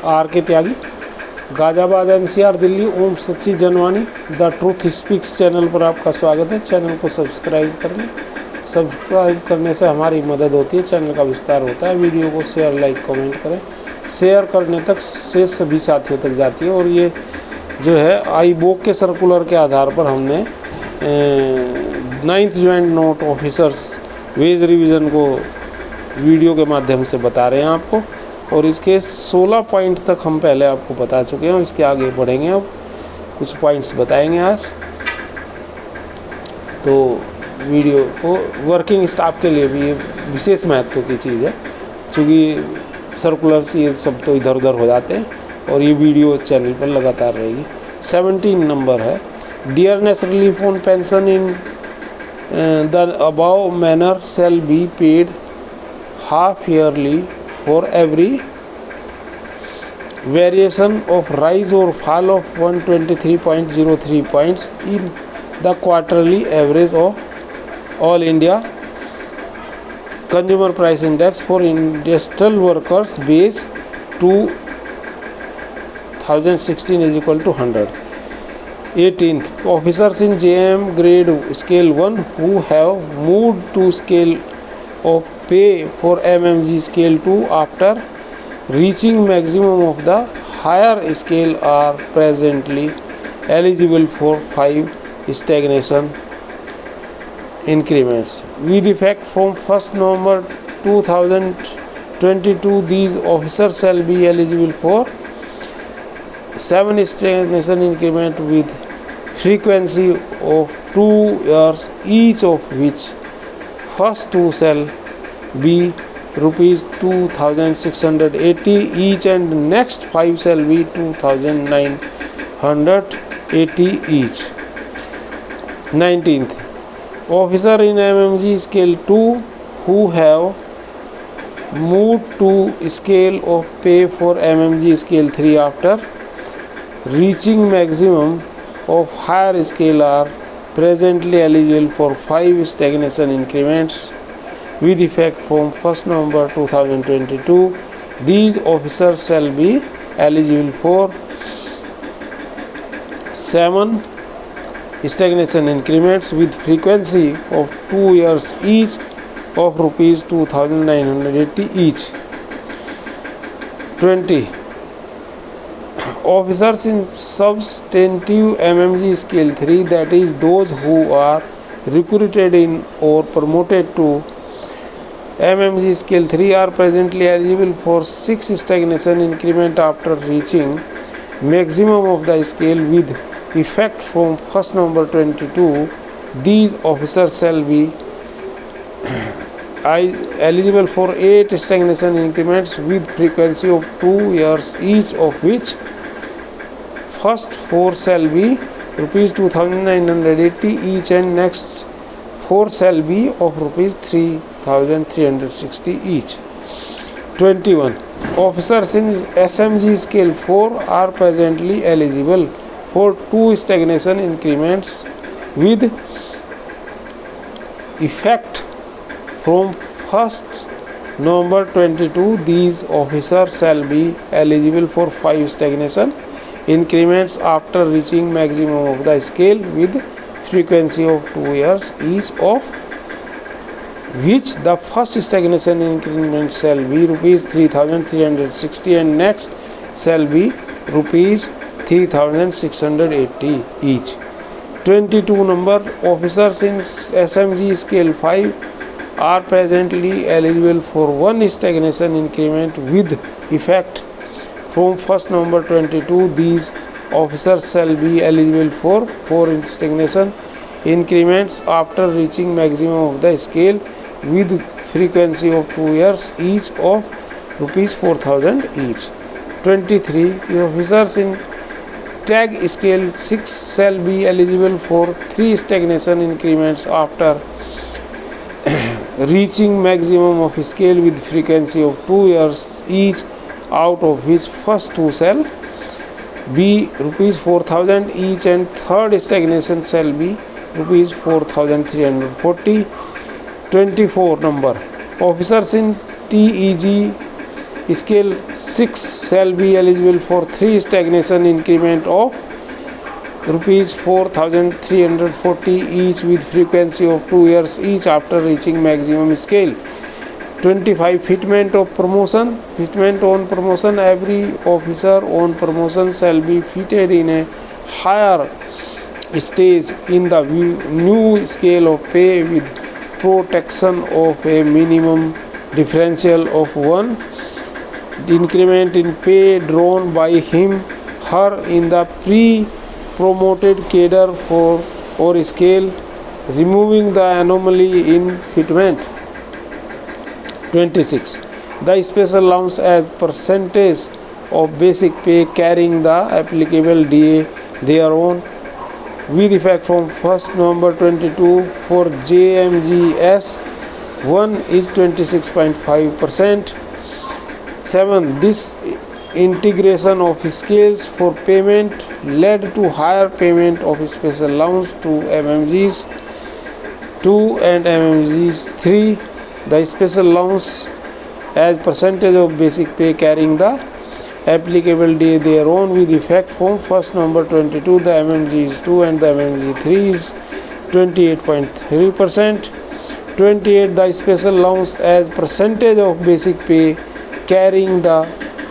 Are के त्यागी, Ghaziabad NCR Delhi. ओम सच्ची Janvani the truth speaks channel पर आपका स्वागत है। चैनल को सब्सक्राइब कर लें। सब्सक्राइब करने से हमारी मदद होती है, चैनल का विस्तार होता है। वीडियो को शेयर, लाइक, कमेंट करें। शेयर करने तक से सभी साथियों तक जाती है। और ये जो है आईबोक के सर्कुलर के आधार पर हमने 9th joint note officers veg revision को वीडियो के माध्यम से बता रहे हैं आपको। और इसके 16 पॉइंट तक हम पहले आपको बता चुके हैं। इसके आगे बढ़ेंगे, अब कुछ पॉइंट्स बताएंगे आज। तो वीडियो को वर्किंग स्टाफ के लिए भी ये विशेष महत्व की चीज़ है, क्योंकि सर्कुलर्स ये सब तो इधर उधर हो जाते हैं और ये वीडियो चैनल पर लगातार रहेगी। 17 नंबर है, dearness relief on pension in the above manner shall be paid half yearly for every variation of rise or fall of 123.03 points in the quarterly average of all India consumer price index for industrial workers base 2016 is equal to 100. 18th, officers in JM grade scale 1 who have moved to scale of pay for MMG scale 2 after reaching maximum of the higher scale are presently eligible for 5 stagnation increments with effect from 1st November 2022. These officers shall be eligible for 7 stagnation increment with frequency of 2 years each, of which first 2 shall be rupees 2,680 each and next 5 shall be 2,980 each. 19th, officer in MMG scale 2 who have moved to scale of pay for MMG scale 3 after reaching maximum of higher scale are presently eligible for 5 stagnation increments with effect from 1st November 2022. These officers shall be eligible for 7 stagnation increments with frequency of 2 years each, of rupees 2,980 each. 20. Officers in substantive MMG scale 3, that is those who are recruited in or promoted to MMG scale 3, are presently eligible for 6 stagnation increment after reaching maximum of the scale with effect from 1st November 22. These officers shall be eligible for 8 stagnation increments with frequency of 2 years each, of which first 4 shall be rupees 2,980 each and next 4 shall be of rupees 3,360 each. 21. Officers in SMG scale 4 are presently eligible for 2 stagnation increments with effect from 1st November 22. These officers shall be eligible for 5 stagnation increments after reaching maximum of the scale with frequency of 2 years each, of which the first stagnation increment shall be rupees 3,360 and next shall be rupees 3,680 each. 22 number, officers in SMG scale 5 are presently eligible for 1 stagnation increment with effect from 1st November 22. These officers shall be eligible for 4 stagnation increments after reaching maximum of the scale with frequency of 2 years each, of rupees 4,000 each. 23. The officers in tag scale 6 shall be eligible for 3 stagnation increments after reaching maximum of scale with frequency of 2 years each, out of which first 2 shall be rupees 4,000 each and third stagnation shall be rupees 4,340. 24 number, officers in TEG Scale 6 shall be eligible for 3 stagnation increment of rupees 4,340 each with frequency of 2 years each after reaching maximum scale. 25 fitment of promotion. Fitment on promotion. Every officer on promotion shall be fitted in a higher stage in the new scale of pay with protection of a minimum differential of 1 increment in pay drawn by him/her in the pre-promoted cadre for or scale, removing the anomaly in fitment. 26. The special allowance as percentage of basic pay carrying the applicable DA thereon with effect from 1st November 22 for JMGS 1 is 26.5%. 7. This integration of scales for payment led to higher payment of special allowance to MMGs 2 and MMGs 3. The special allowance as percentage of basic pay carrying the applicable DA thereon with effect from 1st November 22, the MMGs 2 and the MMG 3 is 28.3%. 28. The special allowance as percentage of basic pay carrying the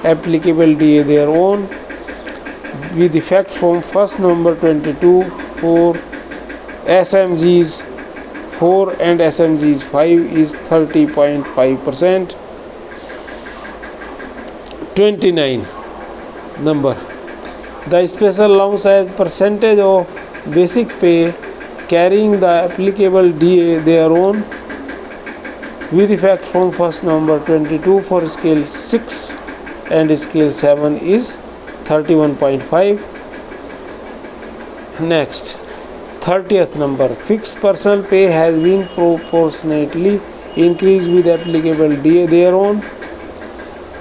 applicable DA thereon with effect from 1st November 22 for SMGs 4 and SMGs 5 is 30.5%. 29 number. The special allowance as percentage of basic pay carrying the applicable DA thereon with effect from 1st November 22 for scale 6 and scale 7 is 31.5. Next, 30th number. Fixed personal pay has been proportionately increased with applicable DA thereon.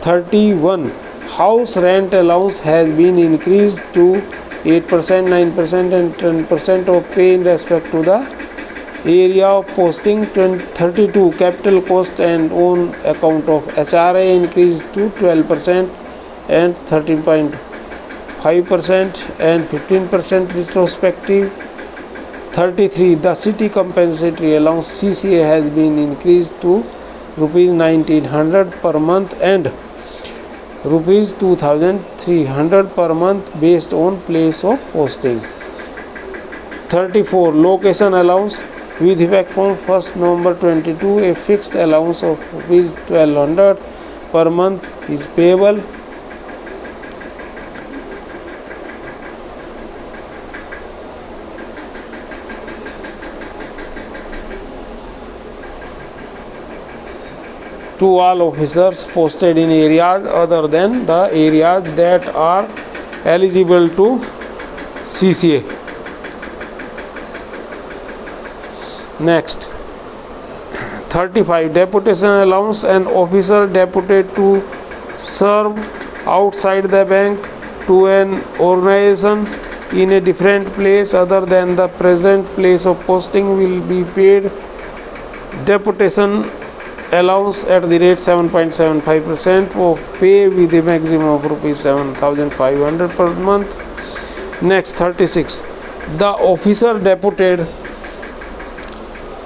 31. House rent allowance has been increased to 8%, 9% and 10% of pay in respect to the area of posting. 32. Capital cost and on account of HRA increased to 12% and 13.5% and 15% retrospective. 33. The city compensatory allowance CCA has been increased to rupees 1900 per month and rupees 2300 per month based on place of posting. 34. Location allowance with effect from 1st November 22, a fixed allowance of rupees 1200 per month is payable. To all officers posted in areas other than the areas that are eligible to CCA. Next, 35. Deputation allowance. An officer deputed to serve outside the bank to an organization in a different place other than the present place of posting will be paid deputation allowance at the rate 7.75% of pay with a maximum of rupees 7,500 per month. Next, 36. The officer deputed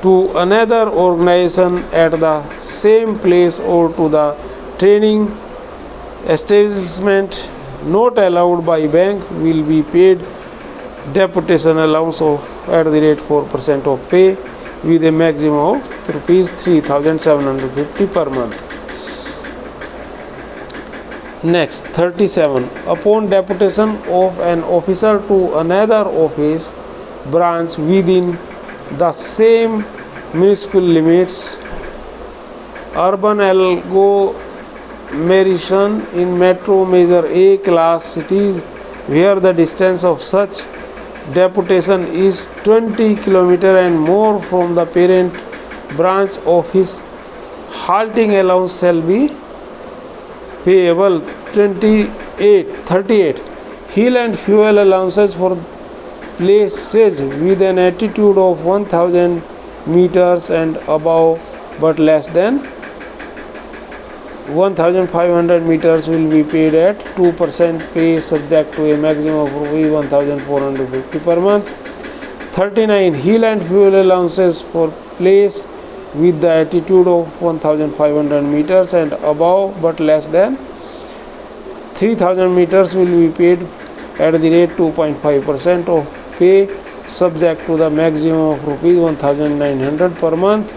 to another organization at the same place or to the training establishment not allowed by bank will be paid deputation allowance of at the rate 4% of pay with a maximum of rupees 3,750 per month. Next, 37. Upon deputation of an officer to another office branch within the same municipal limits, urban agglomeration in metro major A class cities where the distance of such deputation is 20 km and more from the parent branch office, halting allowance shall be payable. 38. Hill and fuel allowances for places with an altitude of 1000 meters and above but less than 1,500 meters will be paid at 2% pay subject to a maximum of rupees 1,450 per month. 39. Hill and fuel allowances for place with the altitude of 1,500 meters and above but less than 3,000 meters will be paid at the rate 2.5% of pay subject to the maximum of rupees 1,900 per month.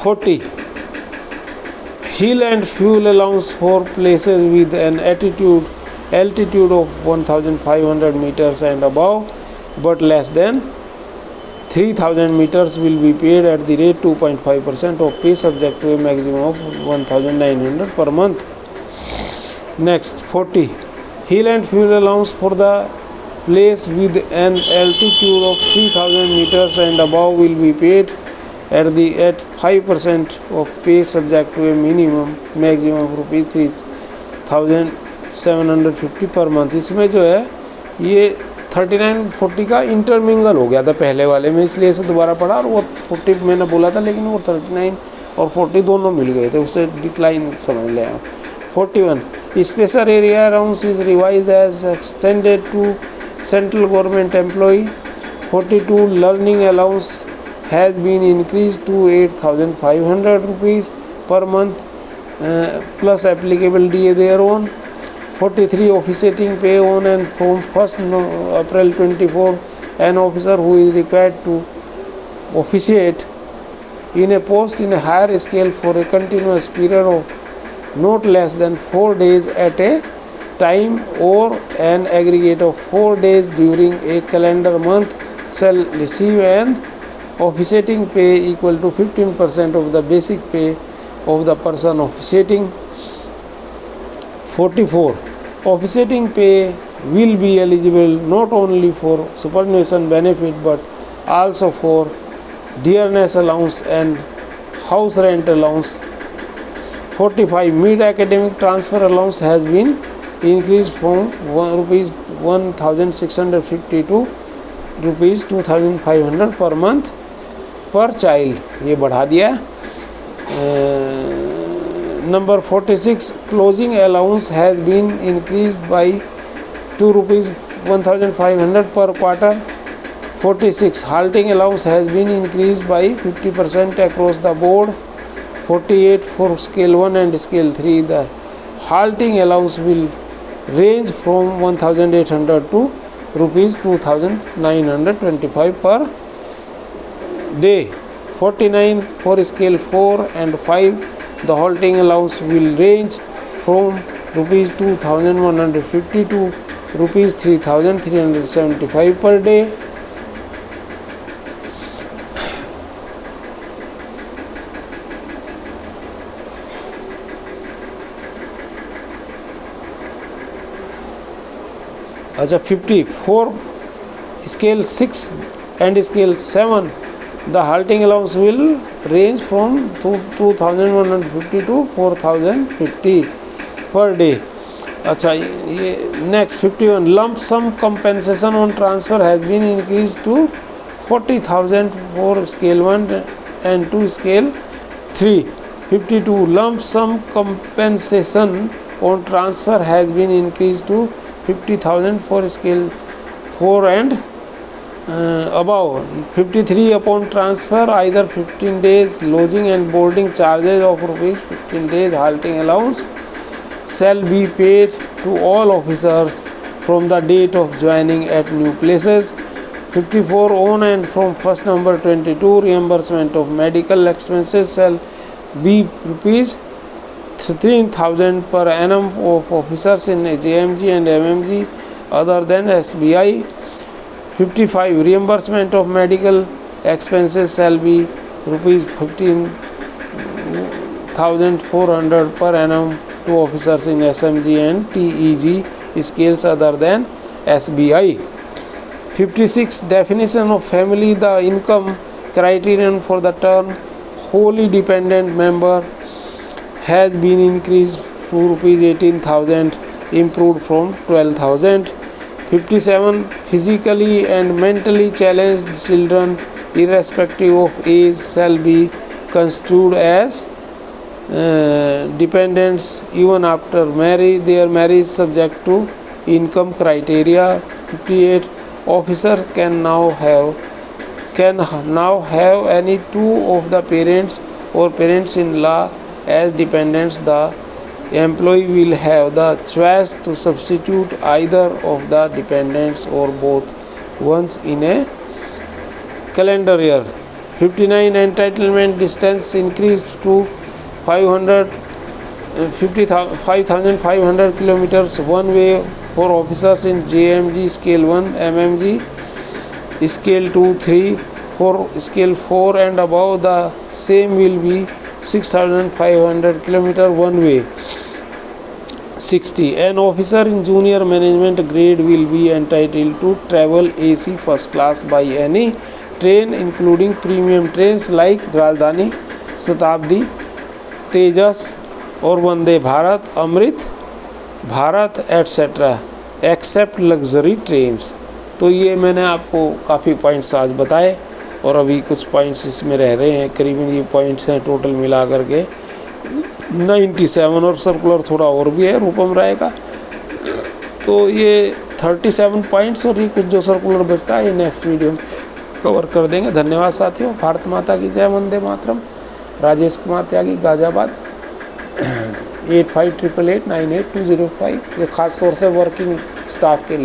40. Hill and fuel allowance for places with an altitude of 1,500 meters and above but less than 3,000 meters will be paid at the rate 2.5% of pay subject to a maximum of 1,900 per month. Next, 40. Hill and fuel allowance for the place with an altitude of 3,000 meters and above will be paid at 5% of pay subject to a maximum of rupees 3,750 per month. इसमें जो है ये 39 40 का intermingle हो गया था पहले वाले में, इसलिए इसे दोबारा पढ़ा. और वो 40 मैंने बोला था, लेकिन वो 39 और 40 दोनों मिल गए थे, उससे डिक्लाइन समझ लें आप. 41. Special area allowance is revised as extended to central government employee. 42. Learning allowance has been increased to 8,500 rupees per month plus applicable DA thereon. 43. Officiating pay on and from 1st April 24. An officer who is required to officiate in a post in a higher scale for a continuous period of not less than 4 days at a time or an aggregate of 4 days during a calendar month shall receive an officiating pay equal to 15% of the basic pay of the person officiating. 44. Officiating pay will be eligible not only for superannuation benefit but also for dearness allowance and house rent allowance. 45. Mid-academic transfer allowance has been increased from rupees 1,650 to rupees 2,500 per month per child, ये बढ़ा दिया. Number 46. Closing allowance has been increased by 2 rupees 1,500 per quarter. 46. Halting allowance has been increased by 50% across the board. 48. For scale 1 and scale 3, the halting allowance will range from 1,800 to rupees 2,925 per day. 49. For scale 4 and 5, the halting allowance will range from rupees 2,150 to rupees 3,375 per day. अच्छा 50. For scale 6 and scale 7, the halting allowance will range from 2,150 to 4,050 per day. अच्छा ये next 51. Lump sum compensation on transfer has been increased to 40,000 for scale 1 and 2 scale 3. 52. Lump sum compensation on transfer has been increased to 50,000 for scale 4 and above. 53. Upon transfer, either 15 days lodging and boarding charges of rupees 15 days halting allowance shall be paid to all officers from the date of joining at new places. 54. On and from 1st November 22, reimbursement of medical expenses shall be rupees 13,000 per annum of officers in JMG and MMG other than SBI. 55. Reimbursement of medical expenses shall be rupees 15,400 per annum to officers in SMG and TEG scales other than SBI. 56. Definition of family. The income criterion for the term wholly dependent member has been increased to rupees 18,000, improved from 12,000. 57. Physically and mentally challenged children irrespective of age shall be construed as dependents even after marriage, their marriage subject to income criteria. 58. Officers can now have any two of the parents or parents-in-law as dependents. The employee will have the choice to substitute either of the dependents or both once in a calendar year. 59. Entitlement distance increased to 5,500 kilometers one way for officers in JMG Scale 1, MMG Scale 2, 3. For Scale 4 and above, the same will be 6,500 kilometers one way. 60. An officer in junior management grade will be entitled to travel AC first class by any train including premium trains like Rajdhani, Shatabdi, Tejas और Vande Bharat, Amrit Bharat etcetera except luxury trains. तो ये मैंने आपको काफ़ी points आज बताए और अभी कुछ पॉइंट्स इसमें रह रहे हैं। करीबन ये पॉइंट्स हैं टोटल मिला करके 97 और सर्कुलर थोड़ा और भी है रूपम राय का। तो ये 37 पॉइंट्स और ये कुछ जो सर्कुलर बचता है ये नेक्स्ट वीडियो में कवर कर देंगे। धन्यवाद साथियों। भारत माता की जय, वंदे मातरम। राजेश कुमार त्यागी, गाजियाबाद। 8588898205। ये खास तौर से वर्किंग स्टाफ के लिए।